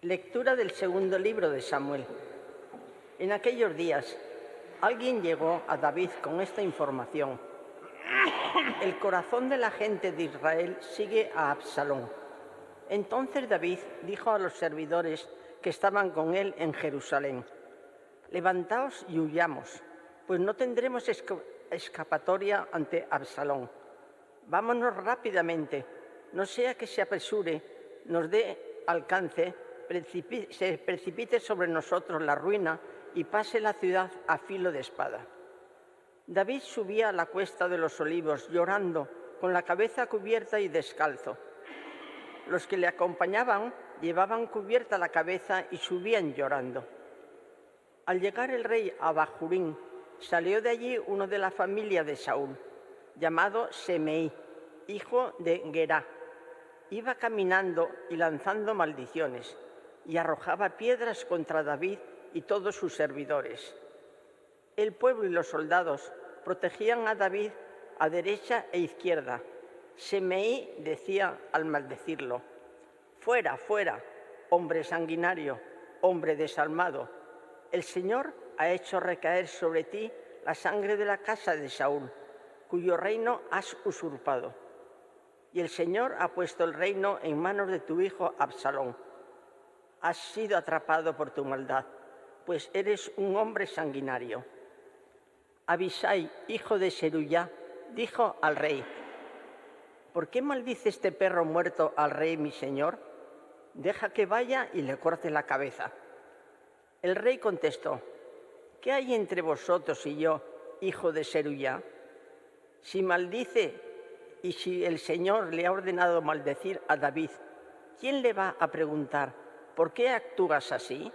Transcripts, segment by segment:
Lectura del segundo libro de Samuel. En aquellos días, alguien llegó a David con esta información: el corazón de la gente de Israel sigue a Absalón. Entonces David dijo a los servidores que estaban con él en Jerusalén: levantaos y huyamos, pues no tendremos escapatoria ante Absalón. Vámonos rápidamente, no sea que se apresure, nos dé alcance, se precipite sobre nosotros la ruina y pase la ciudad a filo de espada. David subía a la cuesta de los Olivos llorando, con la cabeza cubierta y descalzo. Los que le acompañaban llevaban cubierta la cabeza y subían llorando. Al llegar el rey a Bahurín, salió de allí uno de la familia de Saúl, llamado Semeí, hijo de Gerá. Iba caminando y lanzando maldiciones, y arrojaba piedras contra David y todos sus servidores. El pueblo y los soldados protegían a David a derecha e izquierda. Semeí decía al maldecirlo: «Fuera, fuera, hombre sanguinario, hombre desalmado. El Señor ha hecho recaer sobre ti la sangre de la casa de Saúl, cuyo reino has usurpado. Y el Señor ha puesto el reino en manos de tu hijo Absalón. Has sido atrapado por tu maldad, pues eres un hombre sanguinario». Abisai, hijo de Seruyá, dijo al rey: «¿Por qué maldice este perro muerto al rey mi señor? Deja que vaya y le corte la cabeza». El rey contestó: «¿Qué hay entre vosotros y yo, hijo de Seruyá? Si maldice y si el Señor le ha ordenado maldecir a David, ¿quién le va a preguntar: ¿por qué actúas así?».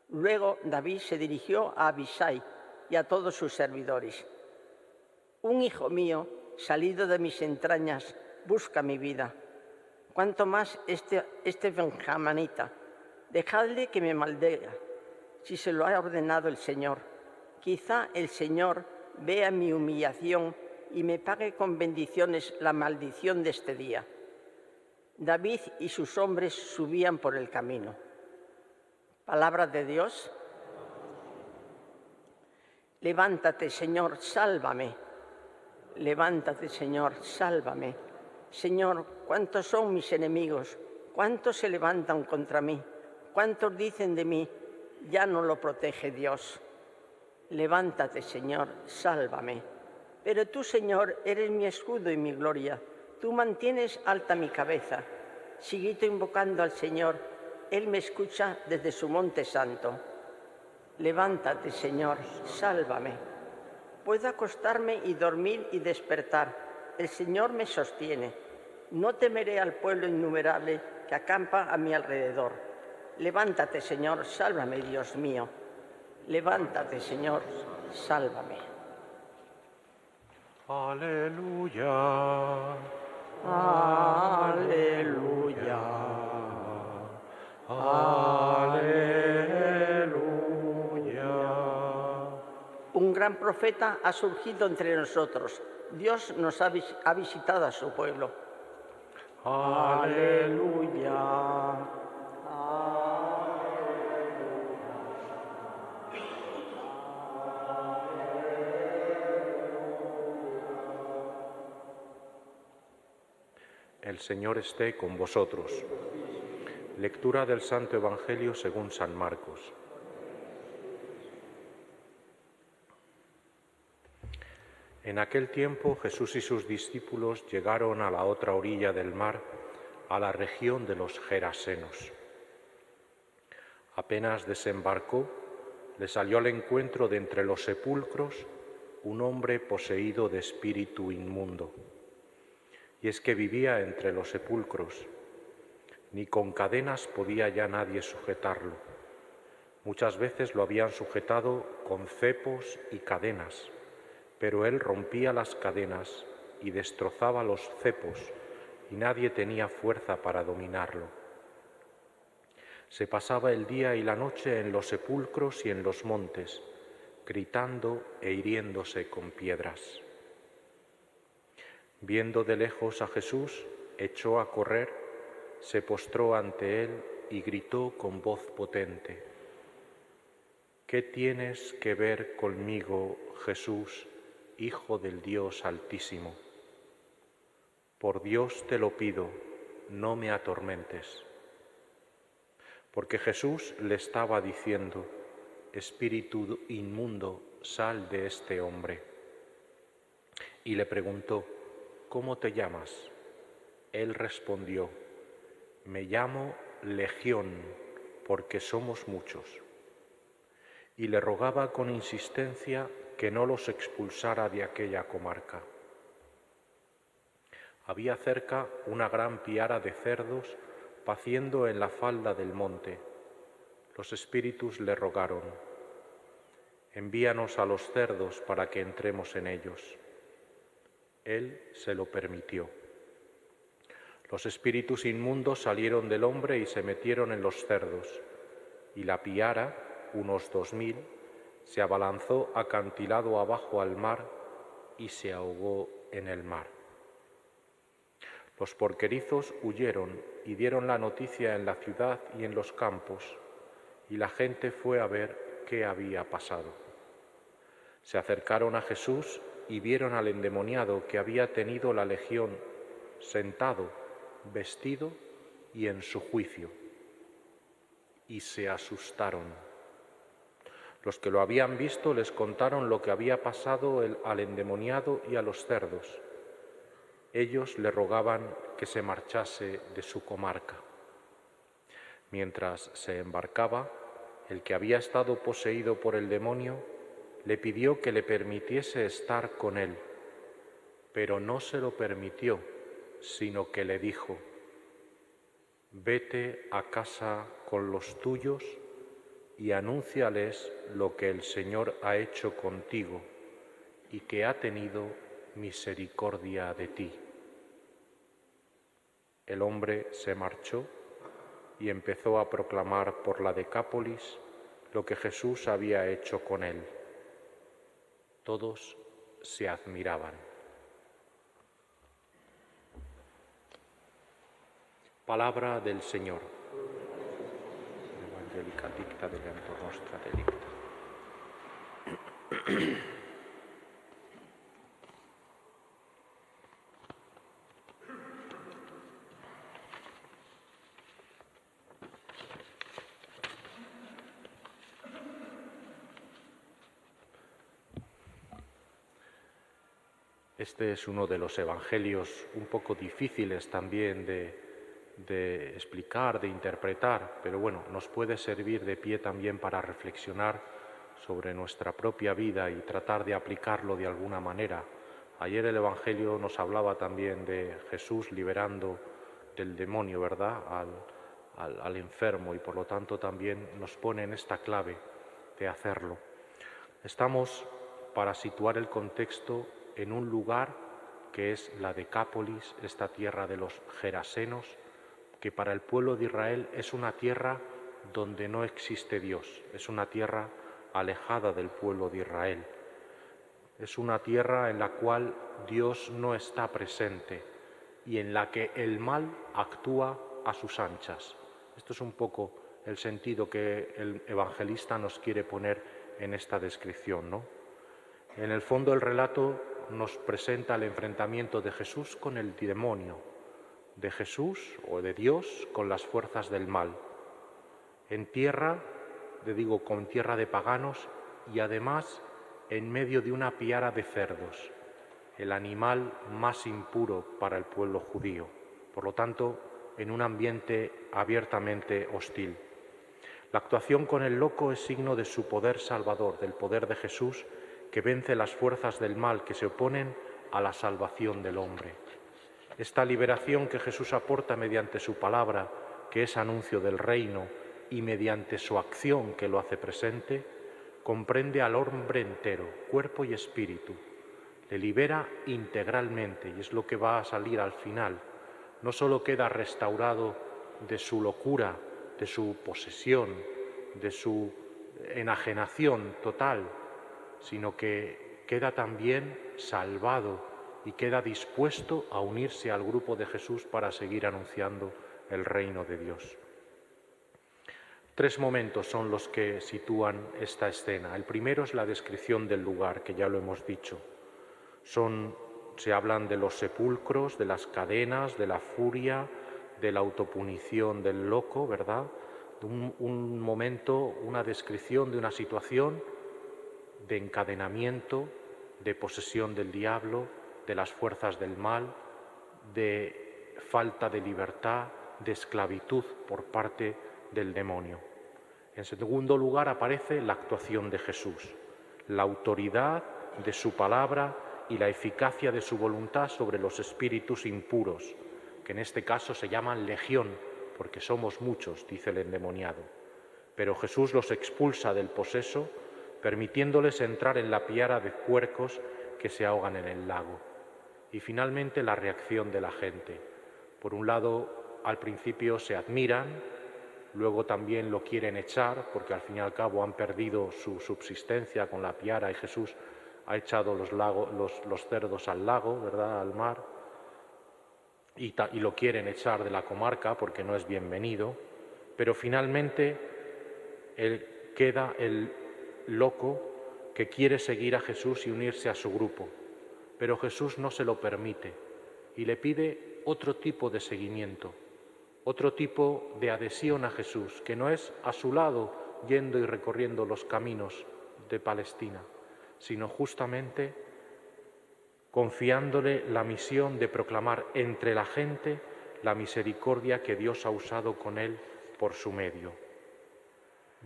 Luego David se dirigió a Abisai y a todos sus servidores: «Un hijo mío, salido de mis entrañas, busca mi vida. Cuanto más este benjaminita. Dejadle que me maldiga, si se lo ha ordenado el Señor. Quizá el Señor vea mi humillación y me pague con bendiciones la maldición de este día». David y sus hombres subían por el camino. Palabra de Dios. Levántate, Señor, sálvame. Levántate, Señor, sálvame. Señor, ¿cuántos son mis enemigos? ¿Cuántos se levantan contra mí? ¿Cuántos dicen de mí: ya no lo protege Dios? Levántate, Señor, sálvame. Pero tú, Señor, eres mi escudo y mi gloria. Tú mantienes alta mi cabeza. Seguid invocando al Señor. Él me escucha desde su monte santo. Levántate, Señor, sálvame. Puedo acostarme y dormir y despertar. El Señor me sostiene. No temeré al pueblo innumerable que acampa a mi alrededor. Levántate, Señor, sálvame, Dios mío. Levántate, Señor, sálvame. Aleluya. Aleluya. Aleluya. Un gran profeta ha surgido entre nosotros. Dios nos ha visitado a su pueblo. Aleluya. El Señor esté con vosotros. Lectura del Santo Evangelio según San Marcos. En aquel tiempo Jesús y sus discípulos llegaron a la otra orilla del mar, a la región de los Gerasenos. Apenas desembarcó, le salió al encuentro de entre los sepulcros un hombre poseído de espíritu inmundo. Y es que vivía entre los sepulcros. Ni con cadenas podía ya nadie sujetarlo. Muchas veces lo habían sujetado con cepos y cadenas, pero él rompía las cadenas y destrozaba los cepos, y nadie tenía fuerza para dominarlo. Se pasaba el día y la noche en los sepulcros y en los montes, gritando e hiriéndose con piedras. Viendo de lejos a Jesús, echó a correr, se postró ante él y gritó con voz potente: ¿qué tienes que ver conmigo, Jesús, Hijo del Dios Altísimo? Por Dios te lo pido, no me atormentes. Porque Jesús le estaba diciendo: espíritu inmundo, sal de este hombre. Y le preguntó: ¿cómo te llamas? Él respondió: me llamo Legión, porque somos muchos. Y le rogaba con insistencia que no los expulsara de aquella comarca. Había cerca una gran piara de cerdos paciendo en la falda del monte. Los espíritus le rogaron: envíanos a los cerdos para que entremos en ellos. Él se lo permitió. Los espíritus inmundos salieron del hombre y se metieron en los cerdos, y la piara, unos 2000, se abalanzó acantilado abajo al mar y se ahogó en el mar. Los porquerizos huyeron y dieron la noticia en la ciudad y en los campos, y la gente fue a ver qué había pasado. Se acercaron a Jesús y vieron al endemoniado que había tenido la legión, sentado, vestido y en su juicio, y se asustaron. Los que lo habían visto les contaron lo que había pasado al endemoniado y a los cerdos. Ellos le rogaban que se marchase de su comarca. Mientras se embarcaba, el que había estado poseído por el demonio le pidió que le permitiese estar con él, pero no se lo permitió, sino que le dijo: vete a casa con los tuyos y anúnciales lo que el Señor ha hecho contigo y que ha tenido misericordia de ti. El hombre se marchó y empezó a proclamar por la Decápolis lo que Jesús había hecho con él. Todos se admiraban. Palabra del Señor. Evangelica dicta delentor nostra delicta. Este es uno de los evangelios un poco difíciles también de explicar, de interpretar, pero bueno, nos puede servir de pie también para reflexionar sobre nuestra propia vida y tratar de aplicarlo de alguna manera. Ayer el evangelio nos hablaba también de Jesús liberando del demonio, ¿verdad?, al enfermo, y por lo tanto también nos pone en esta clave de hacerlo. Estamos, para situar el contexto, en un lugar que es la Decápolis, esta tierra de los gerasenos, que para el pueblo de Israel es una tierra donde no existe Dios, es una tierra alejada del pueblo de Israel. Es una tierra en la cual Dios no está presente y en la que el mal actúa a sus anchas. Esto es un poco el sentido que el evangelista nos quiere poner en esta descripción, ¿no? En el fondo el relato nos presenta el enfrentamiento de Jesús con el demonio, de Jesús o de Dios con las fuerzas del mal, en tierra, con tierra de paganos y además en medio de una piara de cerdos, el animal más impuro para el pueblo judío, por lo tanto en un ambiente abiertamente hostil. La actuación con el loco es signo de su poder salvador, del poder de Jesús que vence las fuerzas del mal que se oponen a la salvación del hombre. Esta liberación que Jesús aporta mediante su palabra, que es anuncio del reino, y mediante su acción que lo hace presente, comprende al hombre entero, cuerpo y espíritu. Le libera integralmente y es lo que va a salir al final. No solo queda restaurado de su locura, de su posesión, de su enajenación total, sino que queda también salvado y queda dispuesto a unirse al grupo de Jesús para seguir anunciando el reino de Dios. Tres momentos son los que sitúan esta escena. El primero es la descripción del lugar, que ya lo hemos dicho. Se hablan de los sepulcros, de las cadenas, de la furia, de la autopunición del loco, ¿verdad? Un momento, una descripción de una situación de encadenamiento, de posesión del diablo, de las fuerzas del mal, de falta de libertad, de esclavitud por parte del demonio. En segundo lugar aparece la actuación de Jesús, la autoridad de su palabra y la eficacia de su voluntad sobre los espíritus impuros, que en este caso se llaman legión, porque somos muchos, dice el endemoniado. Pero Jesús los expulsa del poseso, permitiéndoles entrar en la piara de puercos que se ahogan en el lago. Y finalmente la reacción de la gente. Por un lado, al principio se admiran, luego también lo quieren echar, porque al fin y al cabo han perdido su subsistencia con la piara y Jesús ha echado los cerdos al lago, ¿verdad?, al mar, y lo quieren echar de la comarca porque no es bienvenido, pero finalmente queda el loco que quiere seguir a Jesús y unirse a su grupo, pero Jesús no se lo permite y le pide otro tipo de seguimiento, otro tipo de adhesión a Jesús, que no es a su lado yendo y recorriendo los caminos de Palestina, sino justamente confiándole la misión de proclamar entre la gente la misericordia que Dios ha usado con él por su medio.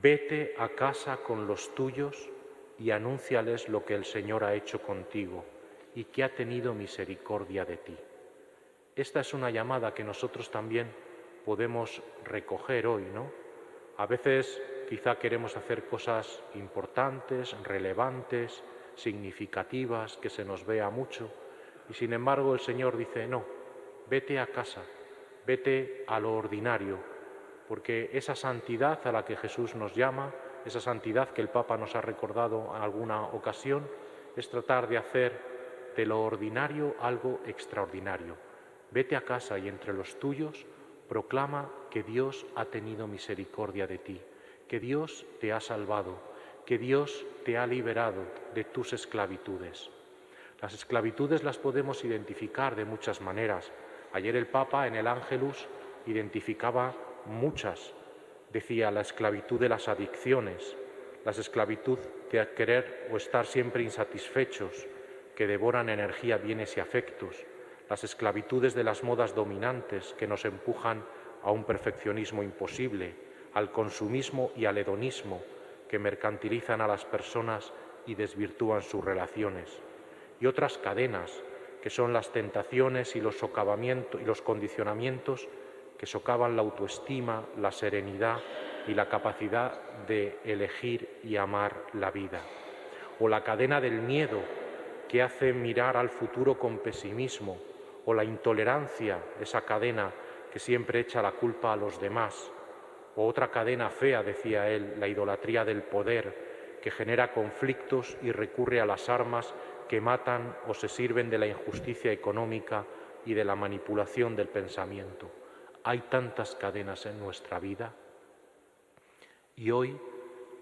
Vete a casa con los tuyos y anúnciales lo que el Señor ha hecho contigo y que ha tenido misericordia de ti. Esta es una llamada que nosotros también podemos recoger hoy, ¿no? A veces quizá queremos hacer cosas importantes, relevantes, significativas, que se nos vea mucho, y sin embargo el Señor dice, no, vete a casa, vete a lo ordinario, porque esa santidad a la que Jesús nos llama, esa santidad que el Papa nos ha recordado en alguna ocasión, es tratar de hacer de lo ordinario algo extraordinario. Vete a casa y entre los tuyos proclama que Dios ha tenido misericordia de ti, que Dios te ha salvado, que Dios te ha liberado de tus esclavitudes. Las esclavitudes las podemos identificar de muchas maneras. Ayer el Papa en el Ángelus identificaba muchas. Decía la esclavitud de las adicciones, la esclavitud de querer o estar siempre insatisfechos, que devoran energía, bienes y afectos, las esclavitudes de las modas dominantes que nos empujan a un perfeccionismo imposible, al consumismo y al hedonismo que mercantilizan a las personas y desvirtúan sus relaciones, y otras cadenas que son las tentaciones y los socavamientos y los condicionamientos que socavan la autoestima, la serenidad y la capacidad de elegir y amar la vida, o la cadena del miedo que hace mirar al futuro con pesimismo, o la intolerancia, esa cadena que siempre echa la culpa a los demás, o otra cadena fea, decía él, la idolatría del poder, que genera conflictos y recurre a las armas que matan o se sirven de la injusticia económica y de la manipulación del pensamiento. Hay tantas cadenas en nuestra vida y hoy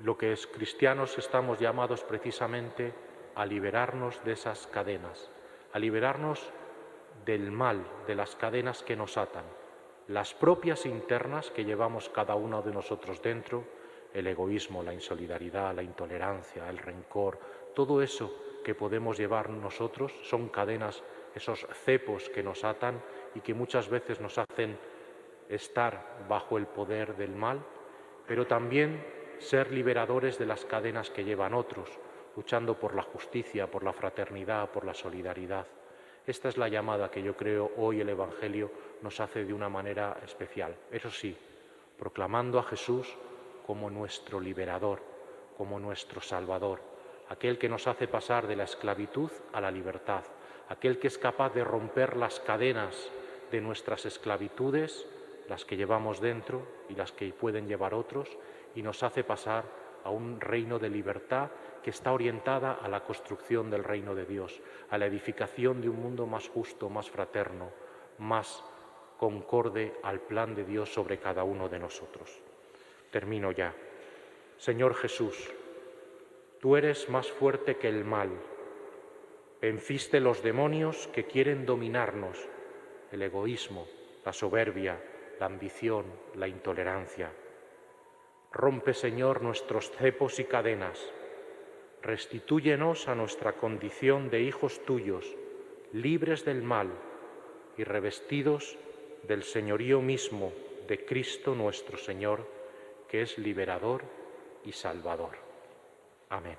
lo que es cristianos estamos llamados precisamente a liberarnos de esas cadenas, a liberarnos del mal, de las cadenas que nos atan, las propias internas que llevamos cada uno de nosotros dentro, el egoísmo, la insolidaridad, la intolerancia, el rencor, todo eso que podemos llevar nosotros son cadenas, esos cepos que nos atan y que muchas veces nos hacen estar bajo el poder del mal, pero también ser liberadores de las cadenas que llevan otros, luchando por la justicia, por la fraternidad, por la solidaridad. Esta es la llamada que yo creo hoy el Evangelio nos hace de una manera especial. Eso sí, proclamando a Jesús como nuestro liberador, como nuestro Salvador, aquel que nos hace pasar de la esclavitud a la libertad, aquel que es capaz de romper las cadenas de nuestras esclavitudes, las que llevamos dentro y las que pueden llevar otros, y nos hace pasar a un reino de libertad que está orientada a la construcción del reino de Dios, a la edificación de un mundo más justo, más fraterno, más concorde al plan de Dios sobre cada uno de nosotros. Termino ya. Señor Jesús, tú eres más fuerte que el mal. Venciste los demonios que quieren dominarnos, el egoísmo, la soberbia, la ambición, la intolerancia. Rompe, Señor, nuestros cepos y cadenas. Restitúyenos a nuestra condición de hijos tuyos, libres del mal y revestidos del señorío mismo de Cristo nuestro Señor, que es liberador y salvador. Amén.